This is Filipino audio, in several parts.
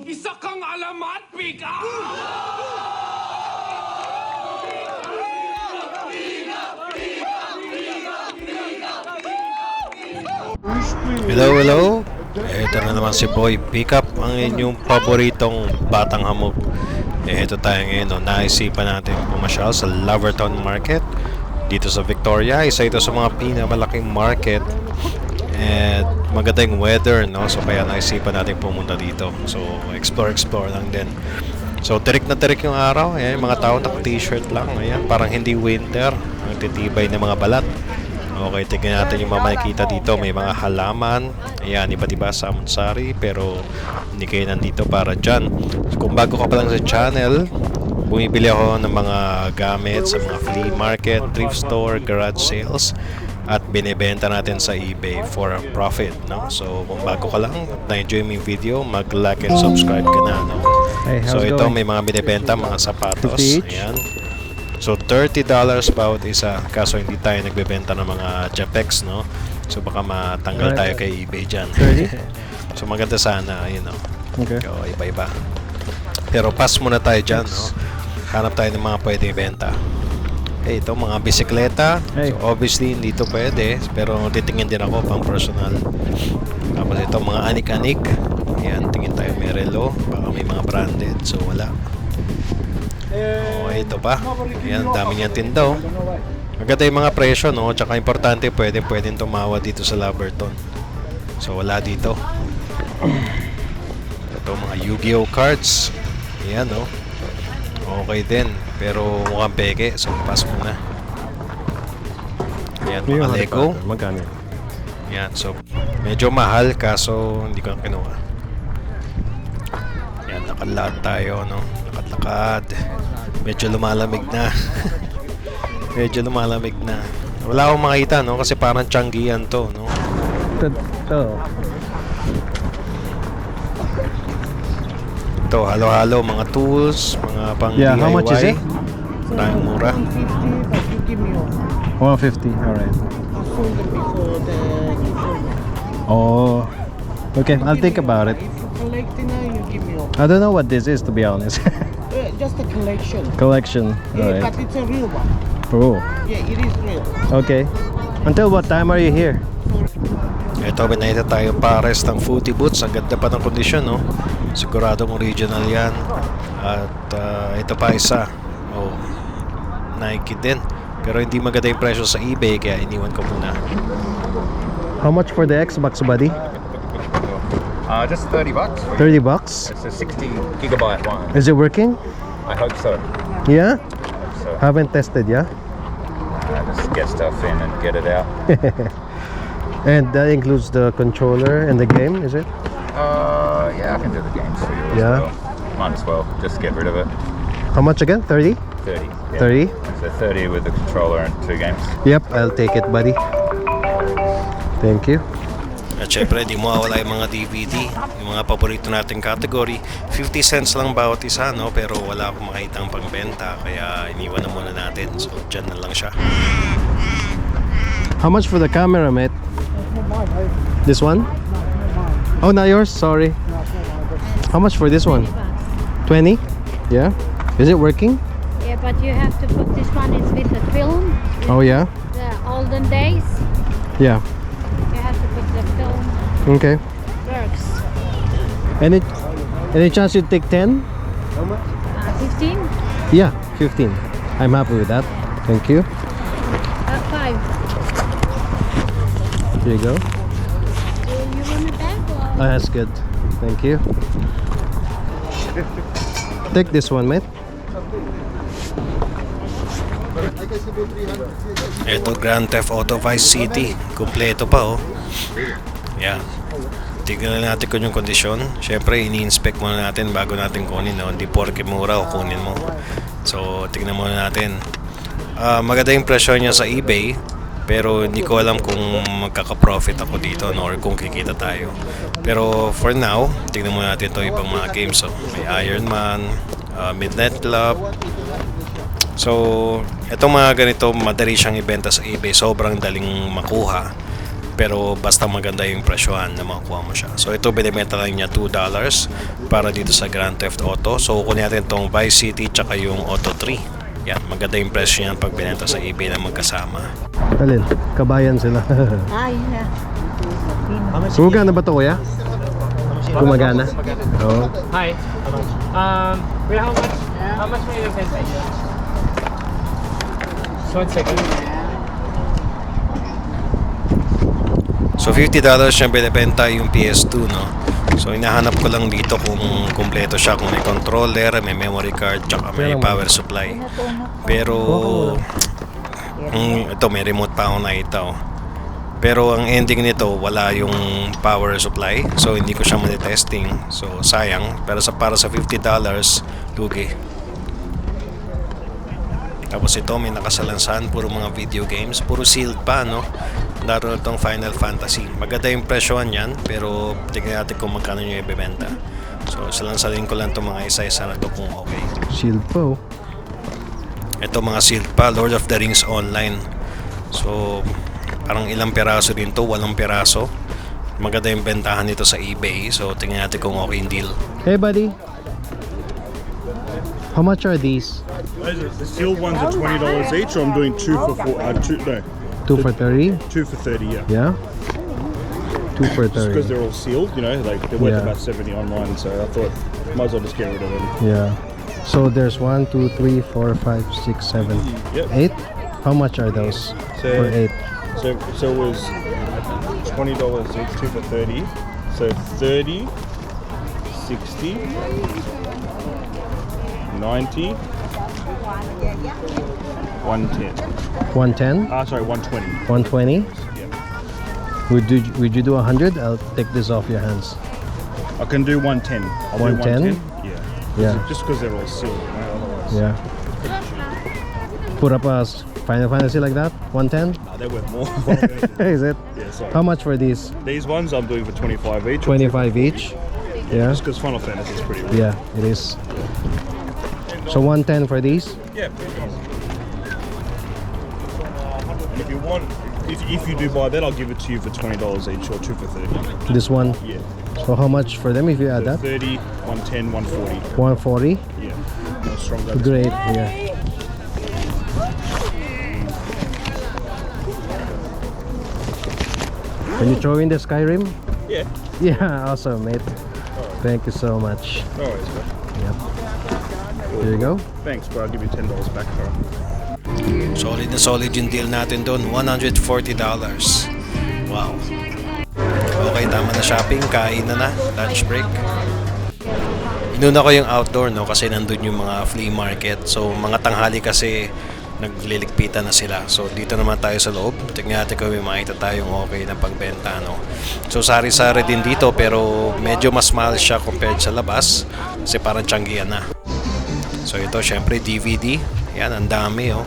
Isa kang alamat, Pika! Hello. Ito na naman si Boy Pickup, ang inyong paboritong batang hamog. Ito tayo ngayon, no? Naisipan natin pumasyal sa Laverton Market dito sa Victoria. Isa ito sa mga pinakamalaking market at maganda yung weather, no? So kaya naisipan natin pumunta dito. So explore lang din. So tirik na tirik yung araw. Ayan, yung mga tao naka-t-shirt lang. Ayan, parang hindi winter. Ang titibay ng mga balat. Okay, tignan natin yung mga makikita dito. May mga halaman. Ayan, iba't iba sa Amunsari. Pero hindi kayo nandito para dyan. So, kung bago ka pa lang sa channel, bumibili ako ng mga gamit sa mga flea market, thrift store, garage sales. At binibenta natin sa eBay for a profit, no? So, kung bago ka lang, na-enjoy mo yung video, mag-like and subscribe ka na, no? Hey, So, how's it ito going? may mga binibenta, mga sapatos. 50 each? Ayan. So $30 bawat isa, kaso hindi tayo nagbebenta ng mga Japex, no? So baka matanggal tayo kay eBay dyan. 30? So maganda sana, you know. Okay. So, iba-iba. Pero pass muna tayo dyan, no? Hanap tayo ng mga pwede ibenta. Okay, ito mga bisikleta. Hey. So obviously hindi ito pwede, pero titingin din ako pang personal. Tapos ito mga anik-anik. Ayan, tingin tayo may relo. Baka may mga branded, so wala. Oh, ito pa. Ayan, dami niyang tinda, oh. Maganda yung mga presyo, no? Tsaka importante, pwedeng tumawa dito sa Laverton. So, wala dito. Ito, mga Yu-Gi-Oh cards. Ayan, no? Okay din. Pero mukhang peke. So, pass muna. Ayan, mga Lego. Magkano? Ayan, so, medyo mahal, kaso hindi ko na kinuha. Ayan, nakalakad tayo, no? Lakad. Medyo lumalamig na. Medyo lumalamig na. Wala akong makita, no? Kasi parang Changian to, no? Ito, halo-halo, mga tools, mga pang Yeah, DIY. how much is it? Tayong mura. 150, but you give me all. 150. Alright. I sold them before the gift. Oh. Okay, I'll think about it. If you collect it now, you give me all. I don't know what this is, to be honest. Just a collection. Collection. Yeah, Alright. but it's a real one. Oh. Yeah, it is real. Okay. Until what time are you here? Ito, binayta tayo pares ng footy boots. Ang ganda pa ng kondisyon, no? Siguradong original yan. At ito pa isa. Oh, Nike din. Pero hindi maganda yung presyo sa eBay, kaya iniwan ko muna. How much for the Xbox, buddy? Just $30. 30 bucks? It's a 60 gigabyte one. Is it working? I hope so. Yeah? So Haven't tested, yeah? just get stuff in and get it out. And that includes the controller and the game, is it? Yeah, I can do the games for you Yeah. as well. Might as well just get rid of it. How much again? 30? 30. Yeah. 30? So 30 with the controller and 2 games. Yep, I'll take it, buddy. Thank you. At syempre, di mawawala yung mga DVD, yung mga paborito nating category. 50 cents lang bawat isa, no? Pero wala akong makitang pangbenta, kaya iniwan na muna natin. So, dyan na lang siya. How much for the camera, mate? This one? Oh, not yours? Sorry. How much for this one? 20? Yeah? Is it working? Yeah, but you have to put this one is with the film, Oh, yeah? the olden days. Yeah. You have to put the film. Okay. Works. Any chance you'd take 10? 15? Yeah, 15. I'm happy with that. Thank you. 5. Here you go. You want it back or? Oh, that's good. Thank you. Take this one, mate. Ito, Grand Theft Auto Vice City. Kumpleto pa, oh. Yan. Tignan natin kung yung kondisyon. Siyempre, ini-inspect muna natin bago natin kunin, no? Hindi porke mura o kunin mo. So, tignan muna natin. Maganda yung presyo niya sa eBay, pero hindi ko alam kung magkaka-profit ako dito, no? Or kung kikita tayo. Pero for now, tignan muna natin ito ibang mga games. So, may Iron Man, Midnight Club. So, itong mga ganito, madali siyang ibenta sa eBay. Sobrang daling makuha. Pero basta maganda yung presyohan na makuha mo siya. So ito binibenta lang niya $2 para dito sa Grand Theft Auto. So kunin natin itong Vice City tsaka yung Auto 3. Yan, maganda yung presyo niyan pag binenta sa eBay na magkasama. Alin? Kabayan sila. Ah, yun na. Gumagana ba to, kuya? Gumagana? Oo. Hi. Wait, how much will you pay? So 1 second. So $50 yung binibenta yung PS2, no? So hinahanap ko lang dito kung kumpleto siya, kung may controller, may memory card, tsaka may power supply. Pero ito may remote pa ako nakita, oh. Pero ang ending nito wala yung power supply, so hindi ko siya matitesting. So sayang, pero para sa $50 lugi. Tapos ito may nakasalansan, puro mga video games, puro sealed pa, no? Laro itong Final Fantasy. Maganda yung presyohan yan, pero tignan natin kung magkano nyo ibebenta. So salansalin ko lang itong mga isa-isa na ito kung okay. Shield po. Ito mga sealed pa, Lord of the Rings Online. So parang ilang piraso din to, 8 piraso. Maganda yung bentahan nito sa eBay, so tingnan natin kung okay yung deal. Hey buddy, how much are these? The sealed ones are $20 each, or I'm doing two for 2 for 30? 2 for 30, yeah. Yeah? 2 for Just because 30. they're all sealed, you know, like they're worth Yeah. about 70 online, so I thought might as well just get rid of them. Yeah. So there's 1, 2, 3, 4, 5, 6, 7, Yep. 8? How much are those So- for 8? So it was $20 each, 2 for 30. So 30, 60, 90, 110. 110? Sorry, 120. 120? Yeah. Would you do 100? I'll take this off your hands. I can do 110. I'll 110? do 110. Yeah. Yeah. Just because they're all sealed, you know, otherwise. Yeah. Put up a Final Fantasy like that? 110? Nah, they're worth more. Is it? Yeah, sorry. How much for these? These ones I'm doing for 25 each. or 25 each? Yeah. Just because Final Fantasy is pretty rare. Yeah, it is. So 110 for these? Yeah. And if you want, if you do buy that, I'll give it to you for $20 each, or 2 for 30. This one. Yeah. So how much for them if you add that? 30, 110, 140. 140? Yeah. No stronger. Great, yeah. Can you throw in the Skyrim? Yeah. Yeah, awesome, mate. Thank you so much. No worries, bro. Yep. Here you go. Thanks, bro. I'll give you $10 back, bro. Solid na solid yung deal natin doon, $140. Wow. Okay, tama na shopping, kain na, lunch break. Inuna ko yung outdoor, no, kasi nandun yung mga flea market. So mga tanghali kasi nagliligpitan na sila. So dito naman tayo sa loob. Tingnan natin kung may makita tayong okay na pagbenta, no. So sari-sari din dito, pero medyo mas mahal siya compared sa labas kasi parang tiyanggihan na. So ito syempre DVD. Yan, ang dami, oh.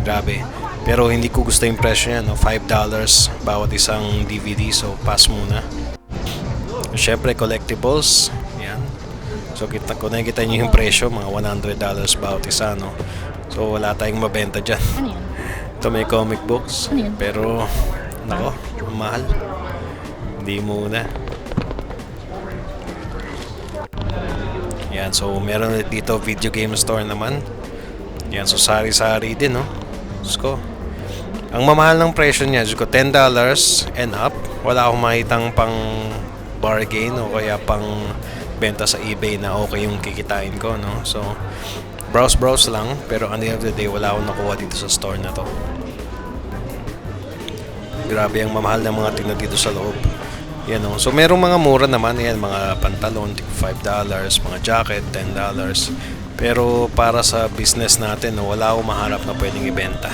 Grabe. Pero hindi ko gusto yung presyo niya, no? $5 bawat isang DVD, so pass muna. Syempre collectibles. Yan. So kung nakikita nyo yung presyo, mga $100 bawat isa, no? So wala tayong mabenta dyan. Ano yan? Ito may comic books, Ano yan? pero nako, ang mahal. Hindi muna. Yan, so meron ulit dito video game store naman. Yan, so sari-sari din, no? Diyos ko. Ang mamahal ng presyo niya, Diyos ko, $10 and up. Wala akong makitang pang bargain o kaya pang benta sa eBay na okay yung kikitain ko, no? So browse lang, pero at the end of the day wala akong nakuha dito sa store na to. Grabe ang mamahal ng mga tingnan dito sa loob. Yan, no? So merong mga mura naman, yan, mga pantalon $5, mga jacket $10. Pero para sa business natin, no, wala akong maharap na pwedeng ibenta.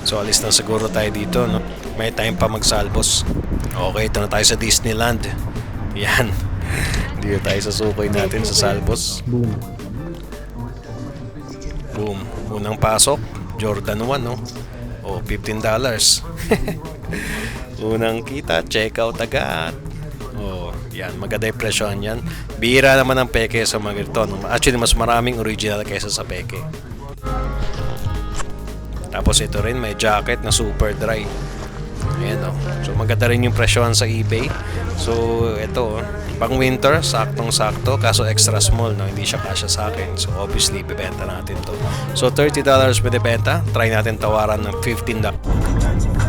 So alis na siguro tayo dito, no? May time pa magsalbos. Okay, ito na tayo sa Disneyland. Yan. Dito tayo sa sukoy natin sa salbos. Boom. Boom. Unang pasok, Jordan 1, no? O, $15. Unang kita, check out agad. O, yan. Maganda yung presyohan yan. Bihira naman ang peke sa mga ganito, no? Actually, mas maraming original kaysa sa peke. Tapos ito rin, may jacket na super dry. Ayan o. So maganda rin yung presyohan sa eBay. So ito pang winter, saktong-sakto, kaso extra small, no? Hindi siya kasya sa akin. So obviously, bibenta natin to. So $30 binibenta. Try natin tawaran ng $15.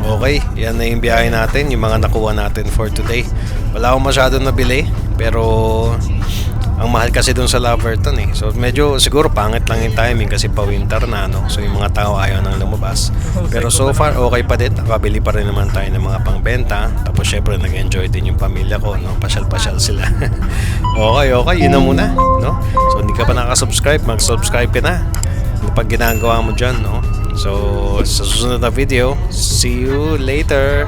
Okay, yan na yung biyahe natin, yung mga nakuha natin for today. Wala akong masyadong nabili, pero ang mahal kasi dun sa Laverton eh. So medyo siguro pangit lang yung timing kasi pa winter na, no? So yung mga tao ayaw nang lumabas. Pero so far okay pa din. Nakabili pa rin naman tayo ng mga pangbenta. Tapos syempre nag-enjoy din yung pamilya ko, no? Pasyal-pasyal sila. Okay, yun na muna, no? So hindi ka pa nakasubscribe, mag-subscribe ka na. Ano pag ginagawa mo dyan, no? So sa susunod na video, see you later.